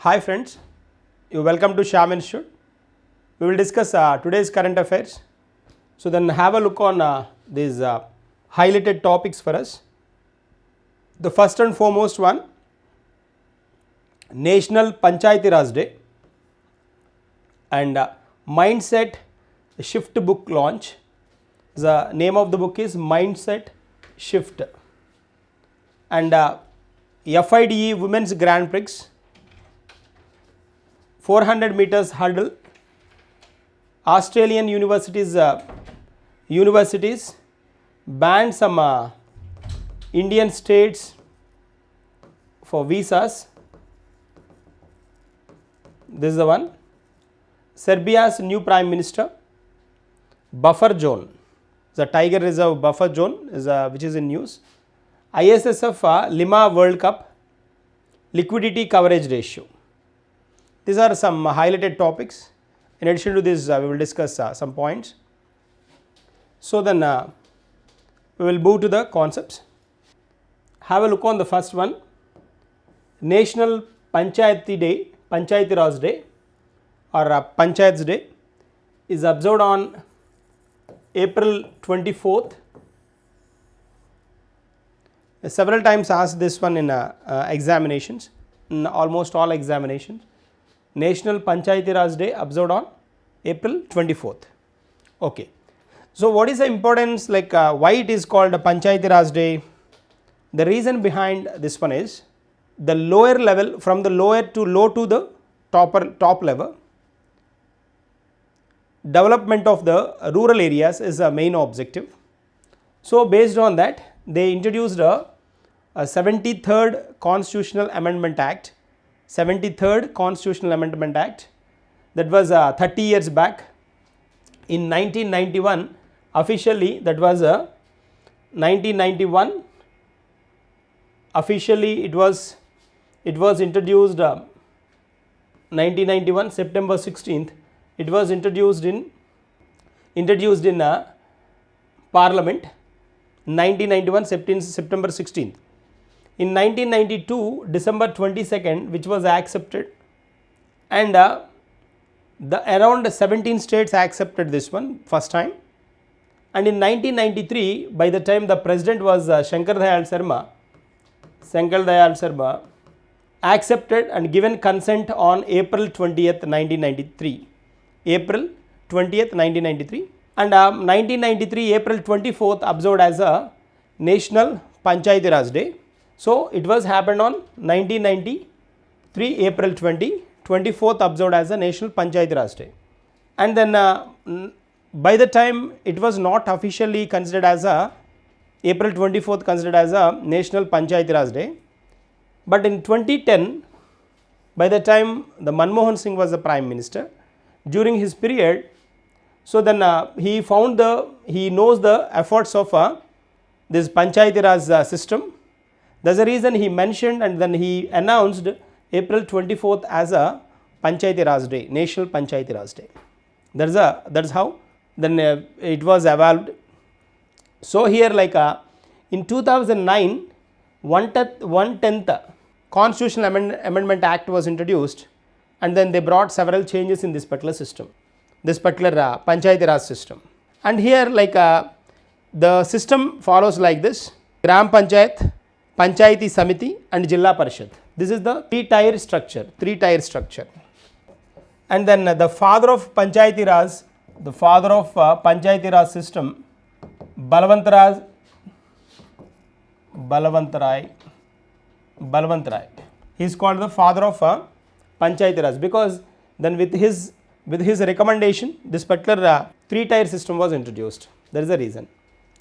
Hi friends, you welcome to Shyam Institute. We will discuss today's current affairs. So then have a look on these highlighted topics for us. The first and foremost one, National Panchayati Raj Day and Mindset Shift book launch. The name of the book is Mindset Shift. And FIDE Women's Grand Prix, 400 meters hurdle, Australian universities banned some Indian states for visas. This is the one. Serbia's new prime minister, buffer zone, the tiger reserve buffer zone is which is in news. ISSF Lima World Cup liquidity coverage ratio. These are some highlighted topics. In addition to this, we will discuss some points. So then we will move to the concepts. Have a look on the first one. National Panchayati Day, Panchayati Raj Day or Panchayats Day is observed on April 24th. Several times asked this one in examinations, in almost all examinations. National Panchayati Raj Day observed on April 24th. Okay. So what is the importance, like why it is called a Panchayati Raj Day? The reason behind this one is the lower level, from the lower to low to the top level, development of the rural areas is a main objective. So based on that, they introduced a 73rd Constitutional Amendment Act, 73rd Constitutional Amendment Act, that was 30 years back. In 1991, officially that was 1991, officially it was introduced 1991 September 16th, it was introduced in Parliament. 1991 September 16th. In 1992 December 22nd, which was accepted, and the around 17 states accepted this one first time. And in 1993, by the time the president was Shankar Dayal Sharma accepted and given consent on April 20th 1993, April 20th 1993, and 1993 April 24th observed as a National Panchayati Raj Day. So it was happened on 1993 April 24th observed as a National Panchayati Raj Day. And then by the time it was not officially considered as a April 24th considered as a National Panchayati Raj Day, but in 2010, by the time the Manmohan Singh was the Prime Minister, during his period, so then he knows the efforts of this Panchayati Raj system. That's the reason he mentioned and then he announced April 24th as a Panchayati Raj Day, National Panchayati Raj Day. That's how then it was evolved. So here, like in 2009, 110th Constitutional Amendment Act was introduced, and then they brought several changes in this particular system, this particular Panchayati Raj system. And here, like the system follows like this: Gram Panchayat, Panchayati Samiti and Jilla Parishad. This is the three-tier structure. And then the father of Panchayati Raj system, Balwant Rai. He is called the father of Panchayati Raj because then with his recommendation, this particular three-tier system was introduced. That is the reason.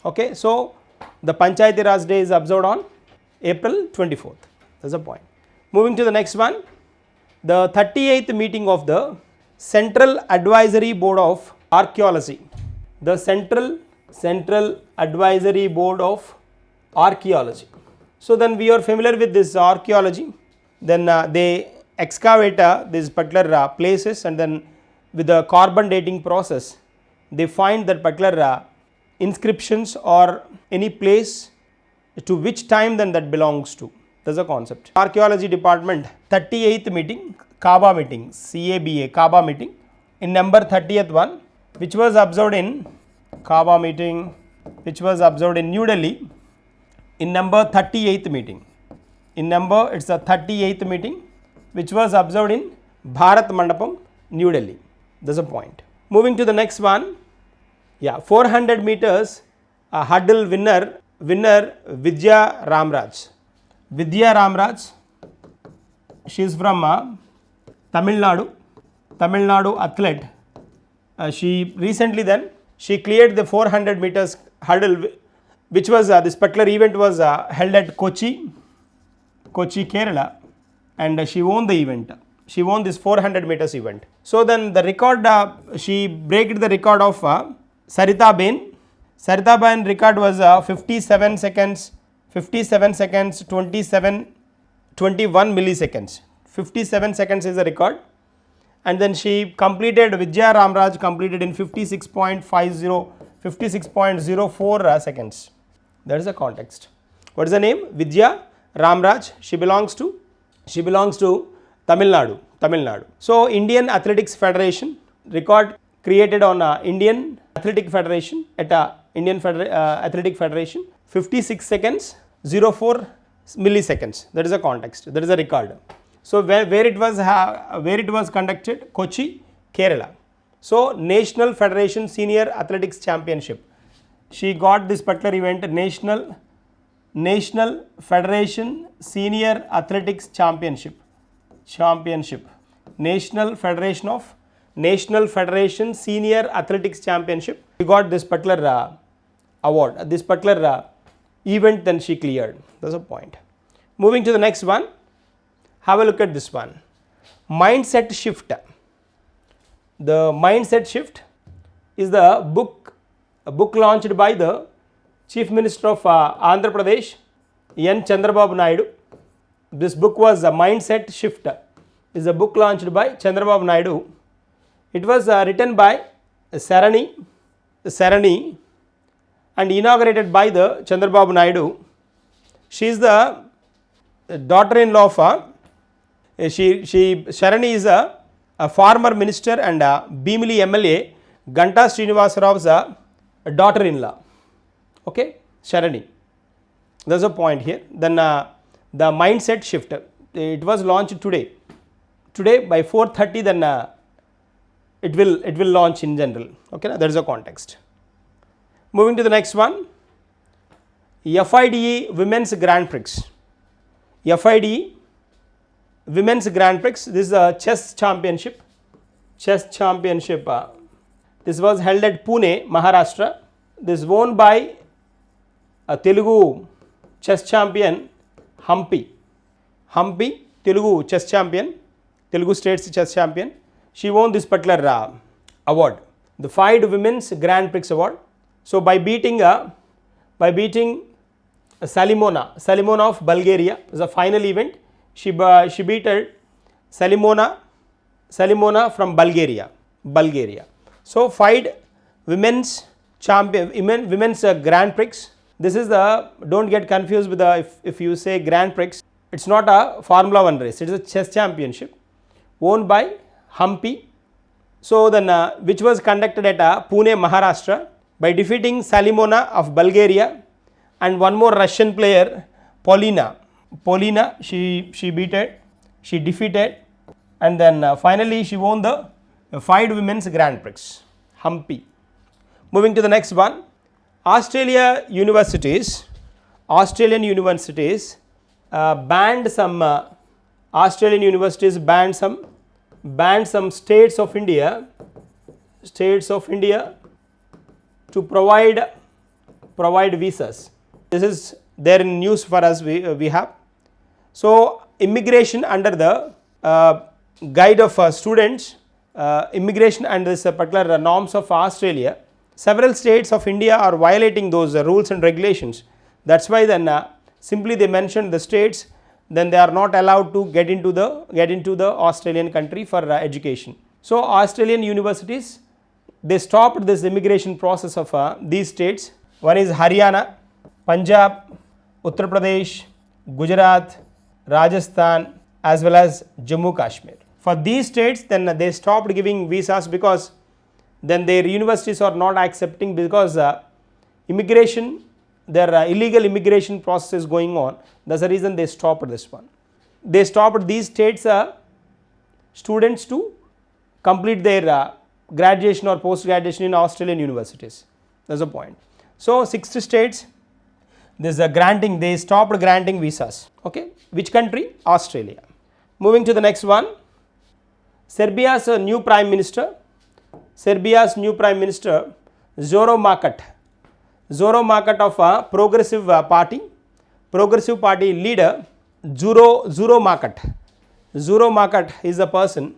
Okay, so the Panchayati Raj Day is observed on April 24th. That's the point. Moving to the next one, the 38th meeting of the Central Advisory Board of Archaeology. The Central Advisory Board of Archaeology. So then we are familiar with this archaeology. Then they excavate these particular places, and then with the carbon dating process, they find that particular inscriptions or any place to which time then that belongs to. That's a concept. Archaeology department 38th meeting CABA meeting, CABA, CABA meeting. In number 30th one, which was observed in CABA meeting, which was observed in New Delhi. In number 38th meeting, it's the 38th meeting, which was observed in Bharat Mandapam, New Delhi. That's a point. Moving to the next one, 400 meters hurdle winner Vidya Ramraj. Vidya Ramraj, she is from Tamil Nadu athlete. She recently she cleared the 400 meters hurdle, which was this particular event was held at Kochi, Kerala, and she won the event. She won this 400 meters event. So then the record, she broke the record of Sarita Bain. Sarita Bain record was 57 seconds 21 milliseconds. 57 seconds is the record. And then she completed, Vidya Ramraj completed in 56.04 seconds. That is the context. What is the name? Vidya Ramraj. She belongs to Tamil Nadu. So Indian Athletics Federation record created on Indian Athletic Federation at Athletic Federation 56 seconds 04 milliseconds. That is the context. That is the record. So where it was conducted? Kochi, Kerala. So National Federation Senior Athletics Championship. She got this particular event, National Federation Senior Athletics Championship. National Federation Senior Athletics Championship. She got this particular award, this particular event, then she cleared. That's a point. Moving to the next one. Have a look at this one. Mindset shift. The mindset shift is the book launched by the Chief Minister of Andhra Pradesh, N. Chandrababu Naidu. This book was a mindset shift. Is a book launched by Chandrababu Naidu. It was written by Sarani and inaugurated by the Chandrababu Naidu. She is the daughter-in-law of Sharani is a former minister and Bhimli MLA Ganta Srinivasa Rao's daughter-in-law. Okay, Sharani. There's a point here. Then the mindset shift. It was launched today. Today by 4:30. Then it will launch in general. Okay, there is a context. Moving to the next one. FIDE Women's Grand Prix. FIDE Women's Grand Prix. This is a chess championship. This was held at Pune, Maharashtra. This won by a Telugu chess champion Hampi, Telugu chess champion, Telugu states chess champion. She won this particular award, the FIDE Women's Grand Prix award. So by beating Salimona of Bulgaria, it was a final event. She beat Salimona from Bulgaria. So FIDE Women's Grand Prix. This is the, don't get confused with the, if you say Grand Prix, it's not a Formula 1 race, it is a chess championship owned by Hampi. So then which was conducted at Pune, Maharashtra, by defeating Salimona of Bulgaria and one more Russian player, Polina, she defeated, and then finally she won the FIDE Women's Grand Prix, Hampi. Moving to the next one. Australian universities banned some states of India to provide visas. This is there in news for us, we have. So immigration under the guide of students, immigration under this particular norms of Australia, several states of India are violating those rules and regulations. That's why then simply they mentioned the states, then they are not allowed to get into the Australian country for education. So Australian universities, they stopped this immigration process of these states. One is Haryana, Punjab, Uttar Pradesh, Gujarat, Rajasthan, as well as Jammu Kashmir. For these states, then they stopped giving visas because then their universities are not accepting, because immigration, their illegal immigration process is going on. That's the reason they stopped this one. They stopped these states students to complete their graduation or post graduation in Australian universities. That's the point. So 60 states, this granting, they stopped granting visas. Okay, which country? Australia. Moving to the next one, Serbia's new prime minister. Serbia's new prime minister, Zoro Market. Zoro Market of a progressive party. Progressive party leader, Zuro Market. Zuro Market is a person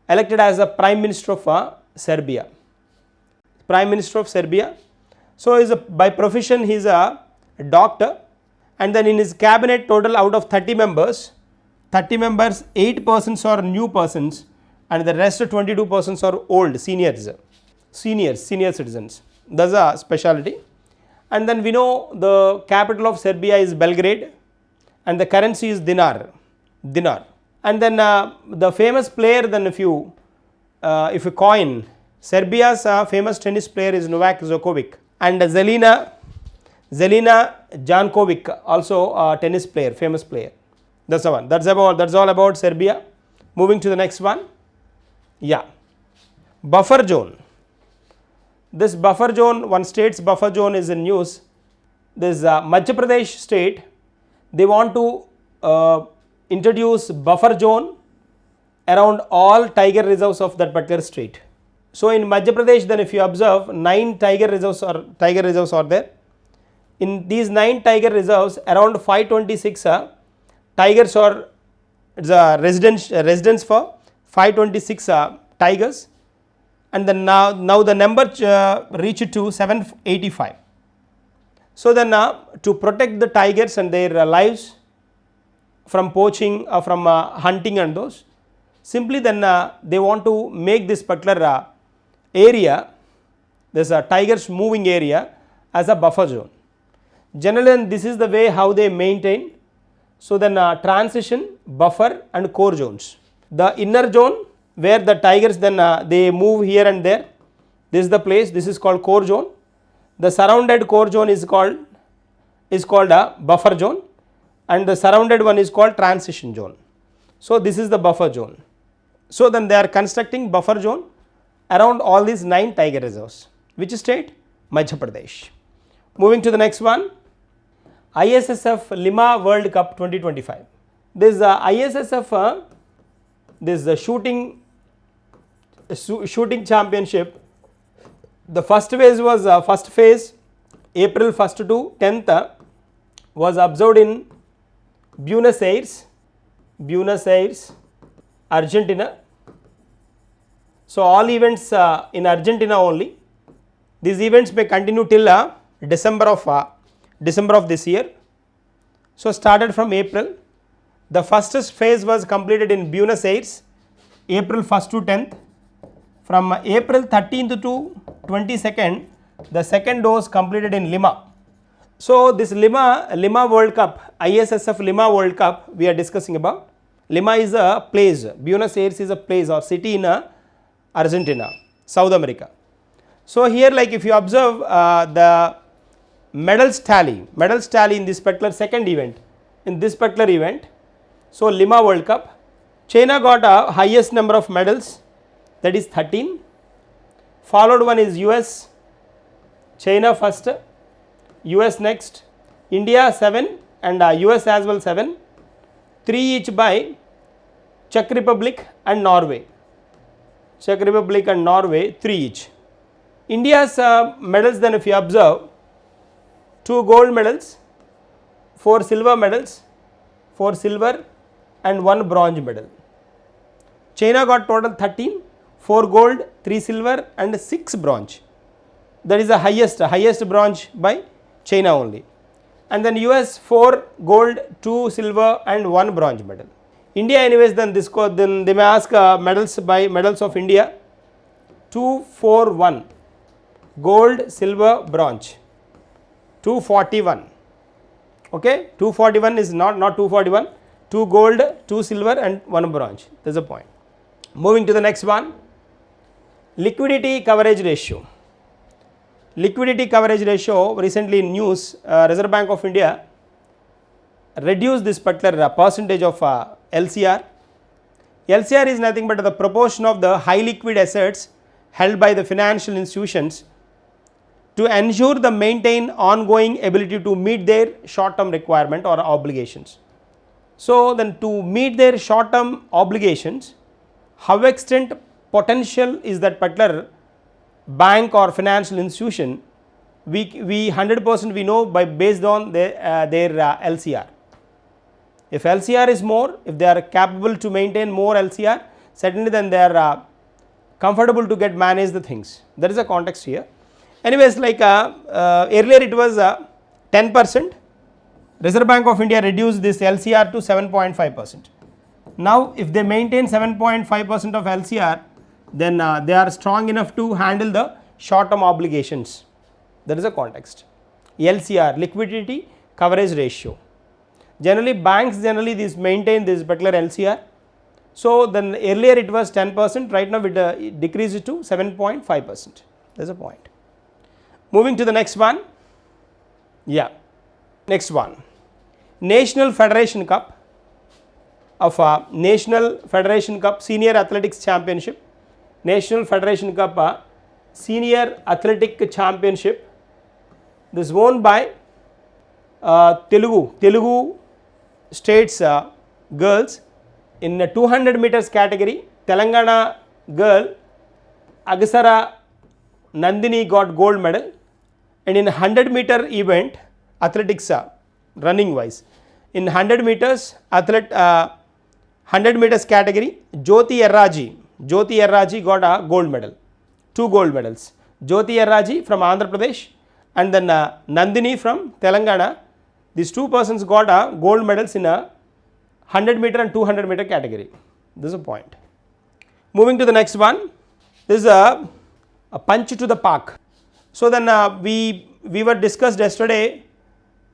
elected as a prime minister of Serbia. Prime minister of Serbia. So by profession he is a doctor, and then in his cabinet total out of 30 members, 8 persons are new persons, and the rest 22 persons are old senior citizens. That's a specialty. And then we know the capital of Serbia is Belgrade, and the currency is dinar. And then the famous player, then if you coin, Serbia's famous tennis player is Novak Djokovic, and Zelina Jankovic, also a tennis player, famous player. That's the one. That's all about Serbia. Moving to the next one. Yeah, buffer zone. This buffer zone, one state's buffer zone is in news. This Madhya Pradesh state, they want to introduce buffer zone around all tiger reserves of that particular state. So in Madhya Pradesh, then if you observe, 9 tiger reserves are there. In these 9 tiger reserves, around 526 tigers are residence for 526 tigers, and then now the number reached to 785. So then to protect the tigers and their lives from poaching, from hunting and those, simply then they want to make this particular area, this tigers moving area, as a buffer zone. Generally this is the way how they maintain. So then transition, buffer and core zones. The inner zone where the tigers then they move here and there, this is the place, this is called core zone. The surrounded core zone is called a buffer zone, and the surrounded one is called transition zone. So this is the buffer zone. So then they are constructing buffer zone around all these 9 tiger reserves. Which state? Madhya Pradesh. Moving to the next one, ISSF Lima World Cup 2025. This ISSF, this shooting championship. The first phase April 1st to 10th was observed in Buenos Aires, Argentina. So all events in Argentina only. These events may continue till December of this year. So started from April. The first phase was completed in Buenos Aires, April 1st to 10th. From April 13th to 22nd, the second dose completed in Lima. So this Lima World Cup, ISSF Lima World Cup we are discussing about. Lima is a place, Buenos Aires is a place or city in Argentina, South America. So here, like if you observe the medals tally in this particular second event, in this particular event, so Lima World Cup, China got a highest number of medals, that is 13. Followed one is US, China first, US next, India 7 and US as well 7, 3 each by Czech Republic and Norway. 3 each. India's medals, then if you observe, 2 gold medals, 4 silver medals, 4 silver and 1 bronze medal. China got total 13, 4 gold, 3 silver and 6 bronze. That is the highest bronze by China only. And then US 4 gold, 2 silver and 1 bronze medal. India anyways, then they may ask medals of India, 2, 4, 1, gold, silver, bronze, 241. Okay, 241 is not 241, 2 gold, 2 silver and 1 bronze. That is the point. Moving to the next one, liquidity coverage ratio. Liquidity coverage ratio, recently in news, Reserve Bank of India reduced this particular percentage of LCR. LCR is nothing but the proportion of the high liquid assets held by the financial institutions to ensure the maintain ongoing ability to meet their short term requirement or obligations. So then to meet their short term obligations, how extent potential is that particular bank or financial institution, we 100% we know by based on their LCR. If LCR is more, if they are capable to maintain more LCR, certainly then they are comfortable to get manage the things. That is the context here. Anyways, like earlier it was 10%. Reserve Bank of India reduced this LCR to 7.5%. Now if they maintain 7.5% of LCR, then they are strong enough to handle the short term obligations. That is the context. LCR, liquidity coverage ratio. Generally banks this maintain this particular LCR. So then earlier it was 10%, right now it decreased to 7.5%. That is a point. Moving to the next one. Yeah, next one, National Federation Cup of National Federation Cup Senior Athletics Championship. National Federation Cup Senior Athletic Championship. This won by Telugu states girls in 200 meters category. Telangana girl Agasara Nandini got gold medal, and in 100 meter event athletics running wise, in 100 meters 100 meters category, Jyoti Erraji got a gold medal, 2 gold medals. Jyoti Erraji from Andhra Pradesh and then Nandini from Telangana. These 2 persons got gold medals in a 100 meter and 200 meter category. This is a point. Moving to the next one, this is a punch to the park. So then we were discussed yesterday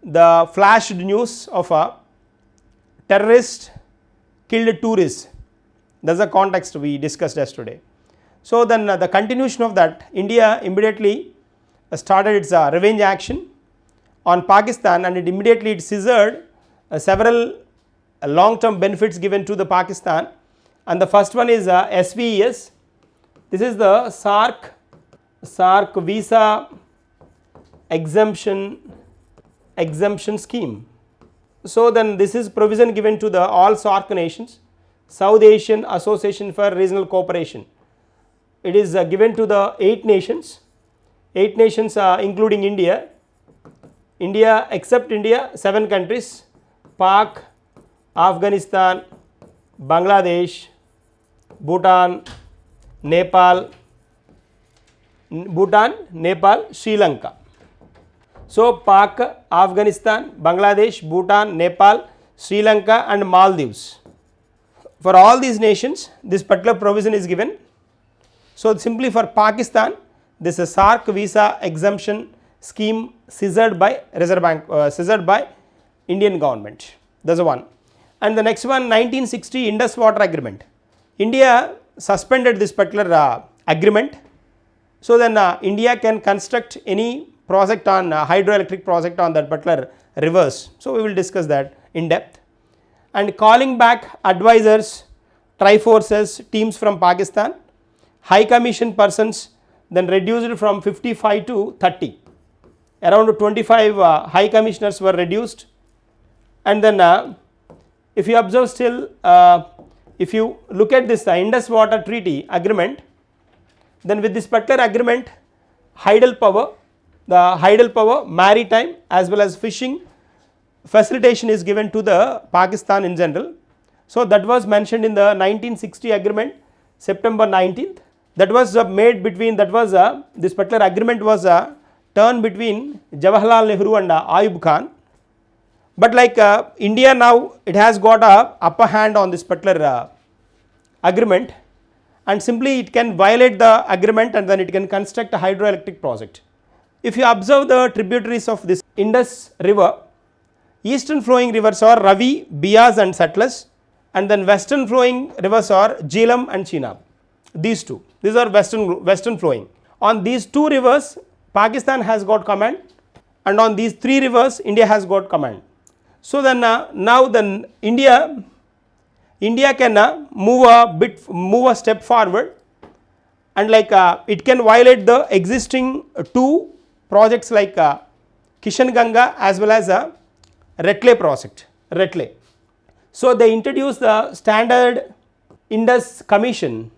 the flashed news of a terrorist killed tourists. That's the context we discussed yesterday. So then the continuation of that, India immediately started its revenge action on Pakistan, and it immediately scissored several long term benefits given to the Pakistan, and the first one is SVES. This is the SARC visa exemption scheme. So then this is provision given to the all SARC nations, South Asian Association for Regional Cooperation. It is given to the 8 nations including India except India, 7 countries, Pak, Afghanistan, Bangladesh, Bhutan, Nepal, Sri Lanka. So Pak, Afghanistan, Bangladesh, Bhutan, Nepal, Sri Lanka and Maldives. For all these nations this particular provision is given. So simply for Pakistan, this is SARC visa exemption scheme scissored by Reserve Bank, scissored by Indian government. That's the one. And the next one, 1960 Indus Water Agreement. India suspended this particular agreement. So then India can construct any project on hydroelectric project on that particular rivers. So we will discuss that in depth. And calling back advisors, triforces, teams from Pakistan, High Commission persons then reduced from 55 to 30. Around 25 High Commissioners were reduced. And then if you observe still, if you look at this Indus Water Treaty Agreement, then with this particular agreement, hydel power, maritime as well as fishing facilitation is given to the Pakistan in general. So that was mentioned in the 1960 agreement, September 19th. That was made between, this particular agreement was turned between Jawaharlal Nehru and Ayub Khan. But like India now, it has got a upper hand on this particular agreement, and simply it can violate the agreement and then it can construct a hydroelectric project. If you observe the tributaries of this Indus river, eastern flowing rivers are Ravi, Beas and Satluj, and then western flowing rivers are Jhelum and Chenab. These two, these are western flowing. On these two rivers Pakistan has got command, and on these three rivers India has got command. So then now then India can move a step forward, and like it can violate the existing two projects like Kishan Ganga as well as a Retale project. So they introduced the standard Indus Commission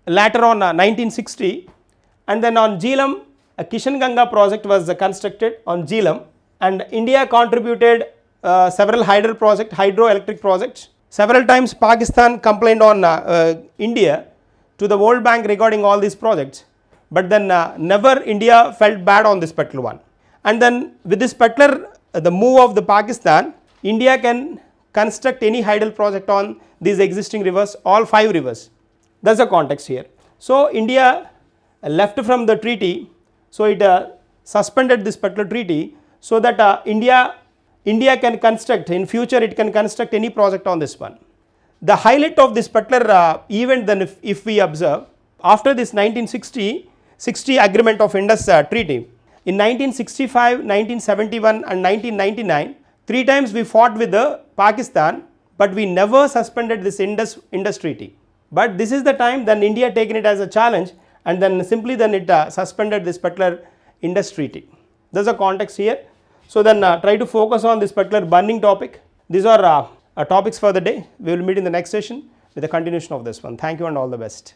later on 1960, and then on Jhelum a Kishan Ganga project was constructed on Jhelum, and India contributed several hydroelectric projects. Several times Pakistan complained on India to the World Bank regarding all these projects, but then never India felt bad on this particular one. And then with this particular the move of the Pakistan, India can construct any hydel project on these existing rivers, all 5 rivers. That is the context here. So India left from the treaty, so it suspended this particular treaty, so that India can construct in future, it can construct any project on this one. The highlight of this particular event then if we observe, after this 1960 agreement of Indus treaty, in 1965, 1971 and 1999, 3 times we fought with the Pakistan, but we never suspended this Indus treaty. But this is the time then India taken it as a challenge, and then simply then it suspended this particular Indus treaty. There is a context here. So then try to focus on this particular burning topic. These are topics for the day. We will meet in the next session with the continuation of this one. Thank you and all the best.